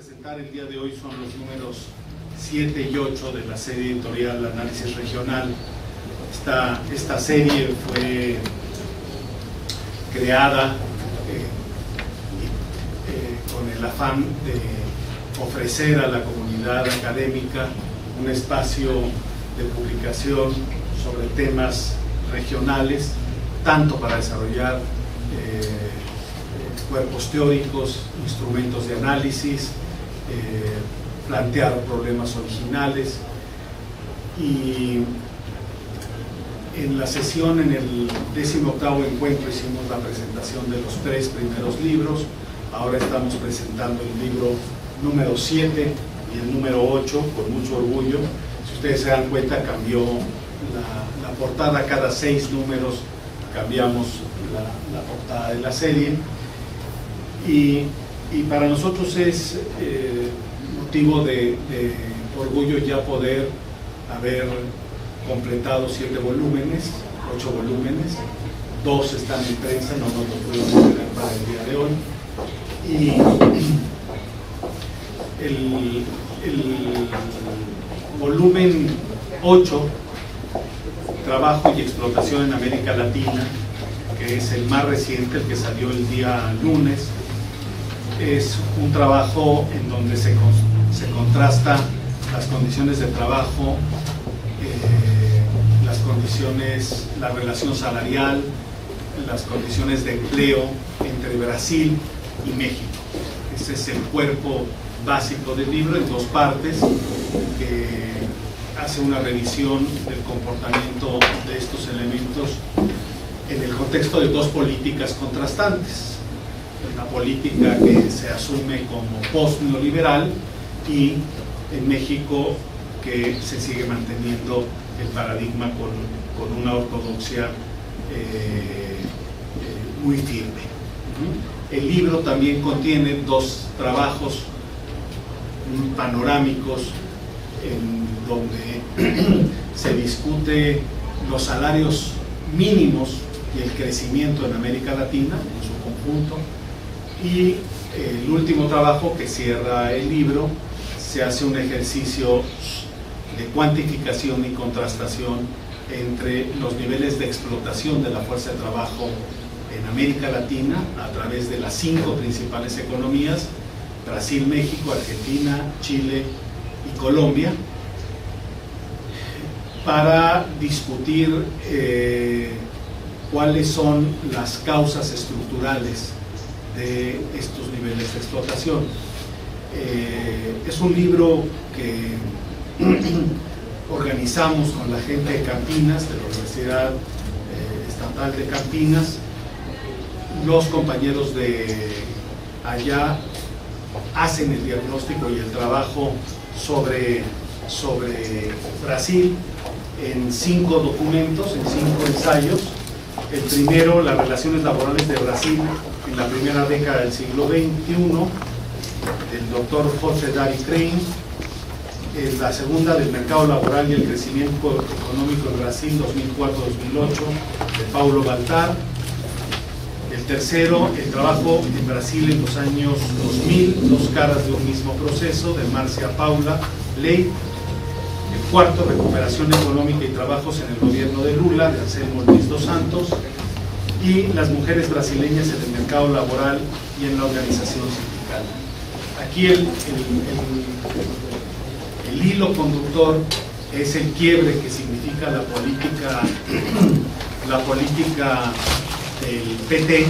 presentar el día de hoy son los números 7 y 8 de la serie editorial Análisis Regional. Esta serie fue creada con el afán de ofrecer a la comunidad académica un espacio de publicación sobre temas regionales, tanto para desarrollar cuerpos teóricos, instrumentos de análisis, plantear problemas originales. Y en la sesión, en el 18º encuentro, hicimos la presentación de los 3 primeros libros. Ahora estamos presentando el libro número 7 y el número 8 con mucho orgullo. Si ustedes se dan cuenta, cambió la portada. Cada 6 números cambiamos la portada de la serie. Y para nosotros es motivo de orgullo ya poder haber completado 7 volúmenes, 8 volúmenes, 2 están en prensa, no nos lo pudimos tener para el día de hoy. Y el volumen 8, Trabajo y Explotación en América Latina, que es el más reciente, el que salió el día lunes, es un trabajo en donde se contrasta las condiciones de trabajo, las condiciones, la relación salarial, las condiciones de empleo entre Brasil y México. Ese es el cuerpo básico del libro, en 2 partes, que hace una revisión del comportamiento de estos elementos en el contexto de 2 políticas contrastantes. Una política que se asume como post-neoliberal y en México que se sigue manteniendo el paradigma con una ortodoxia muy firme. El libro también contiene 2 trabajos panorámicos en donde se discute los salarios mínimos y el crecimiento en América Latina en su conjunto. Y el último trabajo que cierra el libro, se hace un ejercicio de cuantificación y contrastación entre los niveles de explotación de la fuerza de trabajo en América Latina a través de las 5 principales economías: Brasil, México, Argentina, Chile y Colombia, para discutir cuáles son las causas estructurales de estos niveles de explotación. Es un libro que organizamos con la gente de Campinas, de la Universidad Estatal de Campinas. Los compañeros de allá hacen el diagnóstico y el trabajo sobre Brasil en 5 documentos, en 5 ensayos. El primero, las relaciones laborales de Brasil en la primera década del siglo XXI, del doctor José Dari Crane. La segunda, del mercado laboral y el crecimiento económico en Brasil 2004-2008, de Paulo Baltar. El tercero, el trabajo en Brasil en los años 2000, 2 caras de un mismo proceso, de Marcia Paula Ley. El cuarto, recuperación económica y trabajos en el gobierno de Lula, de Anselmo Luis dos Santos. Y las mujeres brasileñas en el mercado laboral y en la organización sindical. Aquí el hilo conductor es el quiebre que significa la política del PT en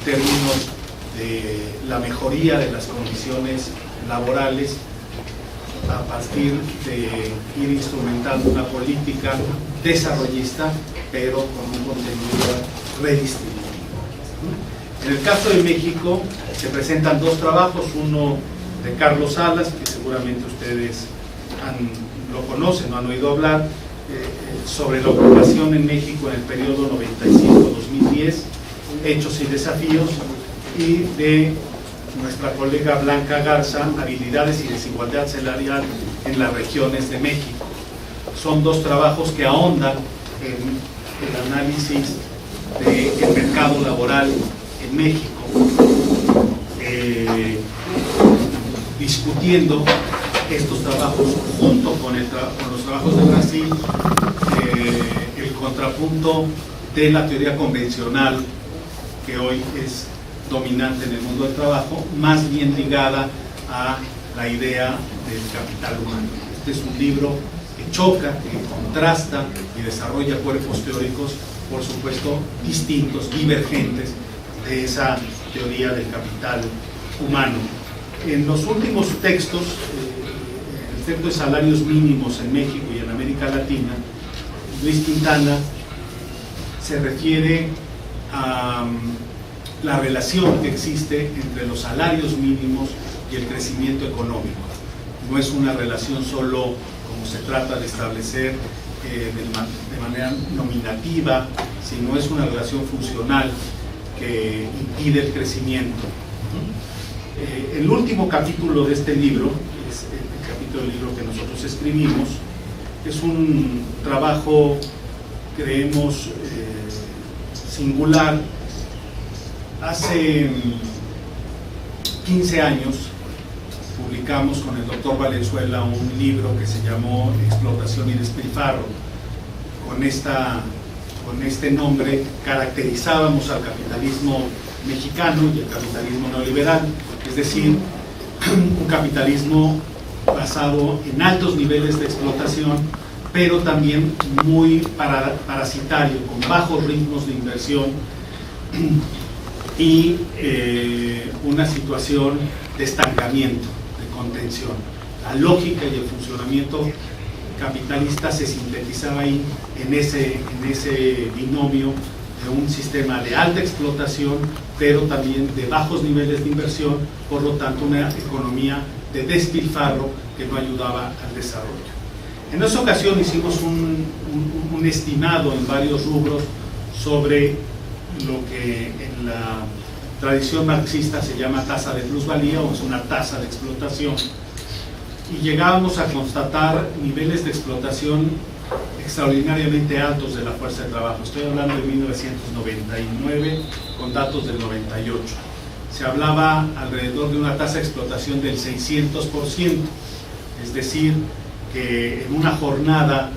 términos de la mejoría de las condiciones laborales a partir de ir instrumentando una política desarrollista, pero con un contenido redistributivo. En el caso de México se presentan 2 trabajos, uno de Carlos Salas, que seguramente ustedes lo conocen o han oído hablar, sobre la ocupación en México en el periodo 95-2010, hechos y desafíos, y de nuestra colega Blanca Garza, habilidades y desigualdad salarial en las regiones de México. Son 2 trabajos que ahondan en el análisis del mercado laboral en México. discutiendo estos trabajos junto con los trabajos de Brasil, el contrapunto de la teoría convencional que hoy es dominante en el mundo del trabajo, más bien ligada a la idea del capital humano. Este es un libro que choca, que contrasta y desarrolla cuerpos teóricos, por supuesto, distintos, divergentes de esa teoría del capital humano. En los últimos textos, el texto de salarios mínimos en México y en América Latina, Luis Quintana se refiere a la relación que existe entre los salarios mínimos y el crecimiento económico. No es una relación solo como se trata de establecer de manera nominativa, sino es una relación funcional que impide el crecimiento. El último capítulo de este libro, es el capítulo del libro que nosotros escribimos, es un trabajo, creemos, singular. Hace 15 años publicamos con el doctor Valenzuela un libro que se llamó Explotación y despilfarro. Con este nombre caracterizábamos al capitalismo mexicano y el capitalismo neoliberal, es decir, un capitalismo basado en altos niveles de explotación, pero también muy parasitario, con bajos ritmos de inversión y una situación de estancamiento, de contención. La lógica y el funcionamiento capitalista se sintetizaba ahí en ese binomio de un sistema de alta explotación, pero también de bajos niveles de inversión, por lo tanto una economía de despilfarro que no ayudaba al desarrollo. En esa ocasión hicimos un estimado en varios rubros sobre lo que en la tradición marxista se llama tasa de plusvalía, o es una tasa de explotación, y llegábamos a constatar niveles de explotación extraordinariamente altos de la fuerza de trabajo. Estoy hablando de 1999 con datos del 98. Se hablaba alrededor de una tasa de explotación del 600%, es decir, que en una jornada,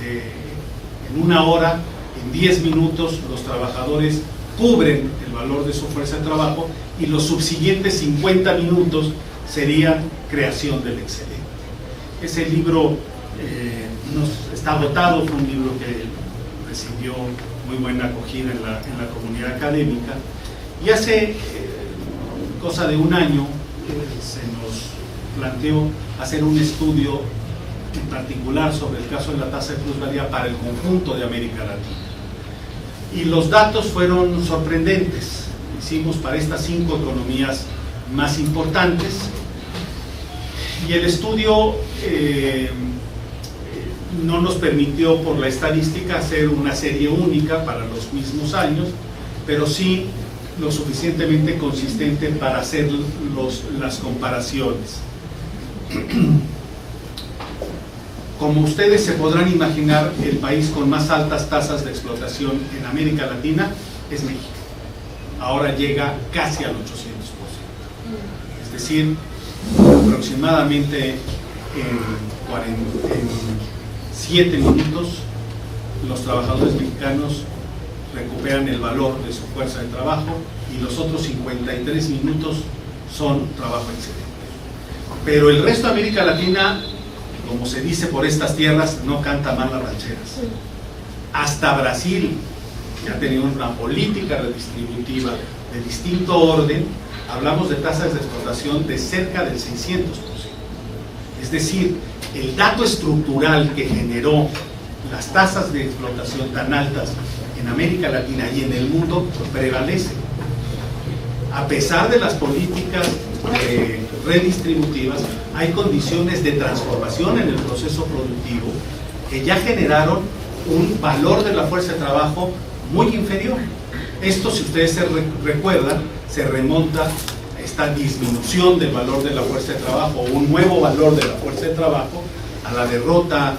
en una hora, en 10 minutos, los trabajadores cubren el valor de su fuerza de trabajo y los subsiguientes 50 minutos serían creación del excedente. Ese libro está agotado, fue un libro que recibió muy buena acogida en la comunidad académica, y hace cosa de un año se nos planteó hacer un estudio en particular sobre el caso de la tasa de plusvalía para el conjunto de América Latina. Y los datos fueron sorprendentes. Hicimos para estas 5 economías más importantes, y el estudio no nos permitió por la estadística hacer una serie única para los mismos años, pero sí lo suficientemente consistente para hacer las comparaciones. Como ustedes se podrán imaginar, el país con más altas tasas de explotación en América Latina es México. Ahora llega casi al 800%. Es decir, aproximadamente en 7 minutos los trabajadores mexicanos recuperan el valor de su fuerza de trabajo, y los otros 53 minutos son trabajo excedente. Pero el resto de América Latina, como se dice por estas tierras, no canta mal las rancheras. Hasta Brasil, que ha tenido una política redistributiva de distinto orden, hablamos de tasas de explotación de cerca del 600%. Es decir, el dato estructural que generó las tasas de explotación tan altas en América Latina y en el mundo prevalece. A pesar de las políticas redistributivas, hay condiciones de transformación en el proceso productivo que ya generaron un valor de la fuerza de trabajo muy inferior. Esto, si ustedes se recuerdan, se remonta a esta disminución del valor de la fuerza de trabajo, o un nuevo valor de la fuerza de trabajo, a la derrota,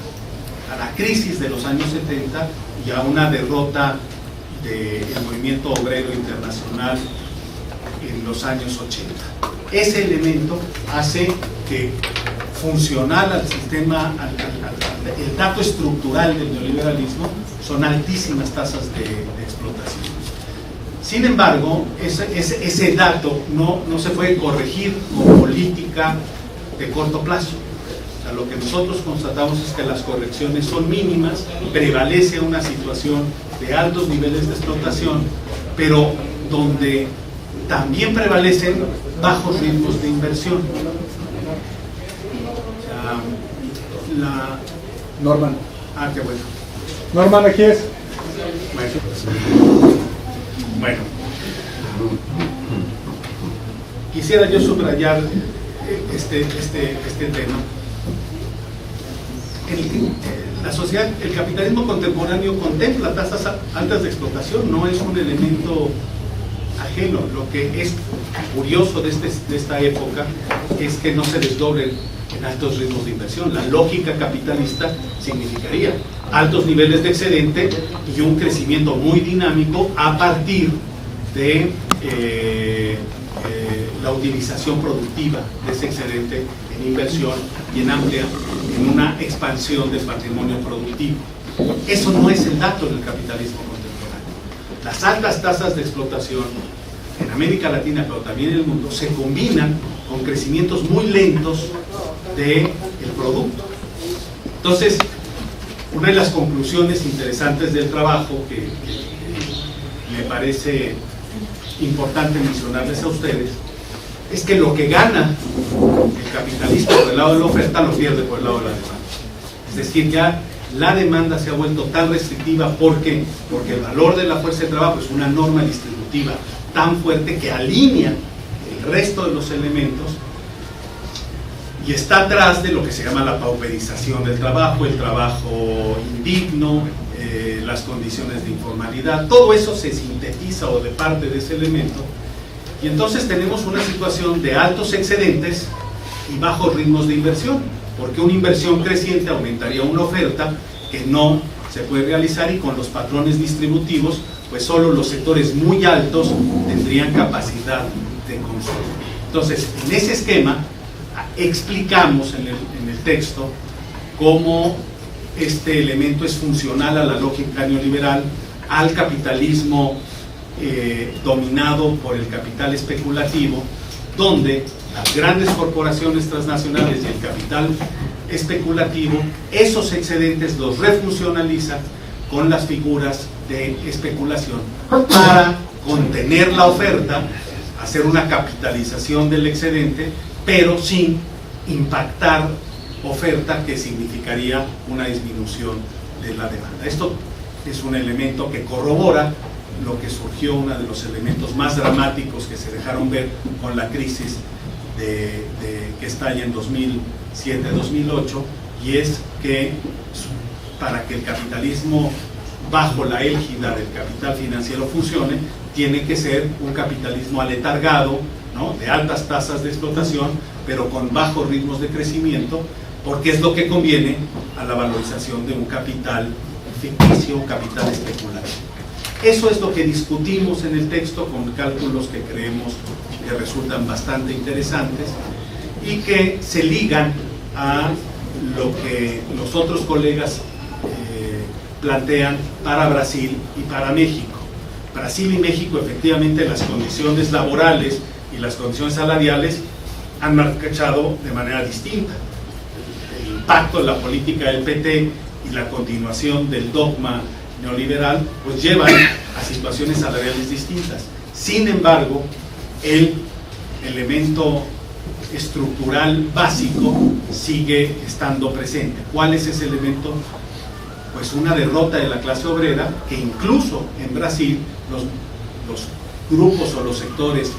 a la crisis de los años 70 y a una derrota del movimiento obrero internacional en los años 80. ese elemento hace que funcional al sistema, el dato estructural del neoliberalismo son altísimas tasas de explotación. Sin embargo, ese dato no se puede corregir con política de corto plazo. O sea, lo que nosotros constatamos es que las correcciones son mínimas, prevalece una situación de altos niveles de explotación, pero donde también prevalecen bajos ritmos de inversión. O sea, Norman. Qué bueno. Norman, aquí es. Bueno, quisiera yo subrayar este tema. La sociedad, el capitalismo contemporáneo contempla tasas altas de explotación, no es un elemento ajeno. Lo que es curioso de esta época es que no se desdoblen en altos ritmos de inversión. La lógica capitalista significaría altos niveles de excedente y un crecimiento muy dinámico a partir de la utilización productiva de ese excedente en inversión y en una expansión del patrimonio productivo. Eso no es el dato del capitalismo contemporáneo. Las altas tasas de explotación en América Latina, pero también en el mundo, se combinan con crecimientos muy lentos del producto. Entonces, una de las conclusiones interesantes del trabajo que me parece importante mencionarles a ustedes es que lo que gana el capitalista por el lado de la oferta lo pierde por el lado de la demanda. Es decir, ya la demanda se ha vuelto tan restrictiva. ¿Por qué? Porque el valor de la fuerza de trabajo es una norma distributiva tan fuerte que alinea el resto de los elementos y está atrás de lo que se llama la pauperización del trabajo, el trabajo indigno, las condiciones de informalidad. Todo eso se sintetiza o de parte de ese elemento, y entonces tenemos una situación de altos excedentes y bajos ritmos de inversión, porque una inversión creciente aumentaría una oferta que no se puede realizar, y con los patrones distributivos pues solo los sectores muy altos tendrían capacidad de consumo. Entonces, en ese esquema explicamos en el texto cómo este elemento es funcional a la lógica neoliberal, al capitalismo dominado por el capital especulativo, donde las grandes corporaciones transnacionales y el capital especulativo, esos excedentes los refuncionalizan con las figuras de especulación para contener la oferta, hacer una capitalización del excedente, pero sin impactar oferta, que significaría una disminución de la demanda. Esto es un elemento que corrobora lo que surgió, uno de los elementos más dramáticos que se dejaron ver con la crisis que estalla en 2007-2008, y es que para que el capitalismo bajo la égida del capital financiero funcione, tiene que ser un capitalismo aletargado, ¿no?, de altas tasas de explotación, pero con bajos ritmos de crecimiento, porque es lo que conviene a la valorización de un capital ficticio, un capital especulativo. Eso es lo que discutimos en el texto, con cálculos que creemos que resultan bastante interesantes y que se ligan a lo que los otros colegas plantean para Brasil y para México. Brasil y México, efectivamente, las condiciones laborales y las condiciones salariales han marcado de manera distinta. El impacto de la política del PT y la continuación del dogma neoliberal pues llevan a situaciones salariales distintas. Sin embargo, el elemento estructural básico sigue estando presente. ¿Cuál es ese elemento? Pues una derrota de la clase obrera, que incluso en Brasil los grupos o los sectores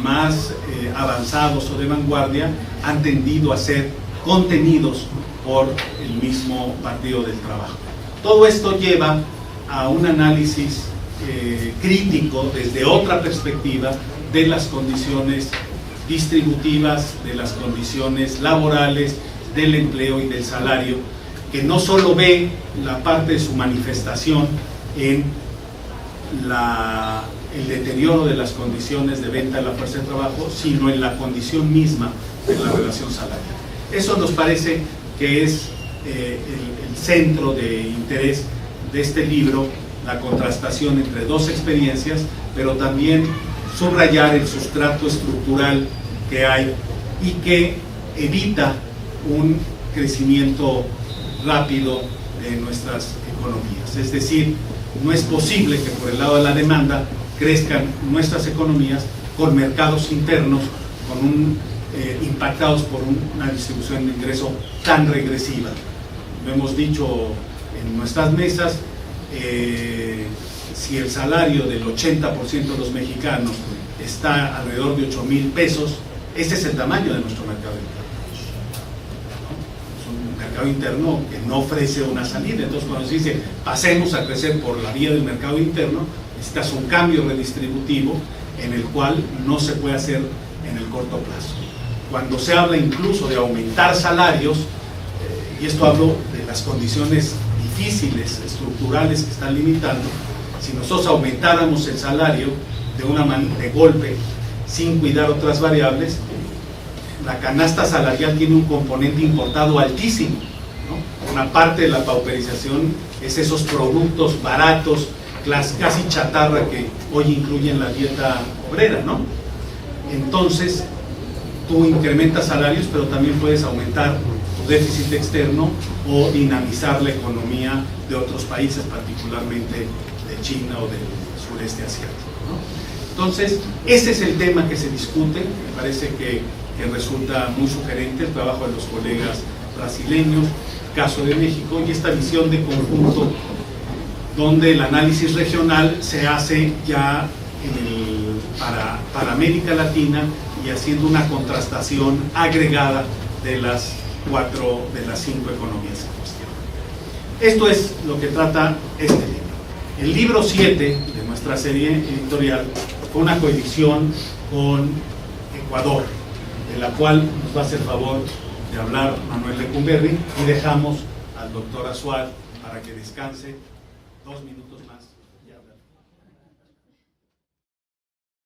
más avanzados o de vanguardia han tendido a ser contenidos por el mismo Partido del Trabajo. Todo esto lleva a un análisis crítico desde otra perspectiva de las condiciones distributivas, de las condiciones laborales, del empleo y del salario, que no solo ve la parte de su manifestación en la el deterioro de las condiciones de venta de la fuerza de trabajo, sino en la condición misma de la relación salarial. Eso nos parece que es el centro de interés de este libro, la contrastación entre dos experiencias, pero también subrayar el sustrato estructural que hay y que evita un crecimiento rápido de nuestras economías. Es decir, no es posible que por el lado de la demanda crezcan nuestras economías con mercados internos impactados por una distribución de ingreso tan regresiva. Lo hemos dicho en nuestras mesas, si el salario del 80% de los mexicanos está alrededor de 8,000 pesos, ese es el tamaño de nuestro mercado interno. Es un mercado interno que no ofrece una salida. Entonces, cuando se dice pasemos a crecer por la vía del mercado interno, necesitas un cambio redistributivo en el cual no se puede hacer en el corto plazo. Cuando se habla incluso de aumentar salarios, y esto hablo de las condiciones difíciles, estructurales que están limitando, si nosotros aumentáramos el salario de golpe, sin cuidar otras variables, la canasta salarial tiene un componente importado altísimo, ¿no? Una parte de la pauperización es esos productos baratos, casi chatarra, que hoy incluyen la dieta obrera, ¿no? Entonces, tú incrementas salarios, pero también puedes aumentar tu déficit externo o dinamizar la economía de otros países, particularmente de China o del sureste asiático, ¿no? Entonces, ese es el tema que se discute. Me parece que resulta muy sugerente el trabajo de los colegas brasileños, el caso de México, y esta visión de conjunto donde el análisis regional se hace ya para América Latina y haciendo una contrastación agregada de las 5 economías en cuestión. Esto es lo que trata este libro. El libro 7 de nuestra serie editorial fue una coedición con Ecuador, de la cual nos va a hacer favor de hablar Manuel Lecumberri, y dejamos al doctor Azuad para que descanse 2 minutos más.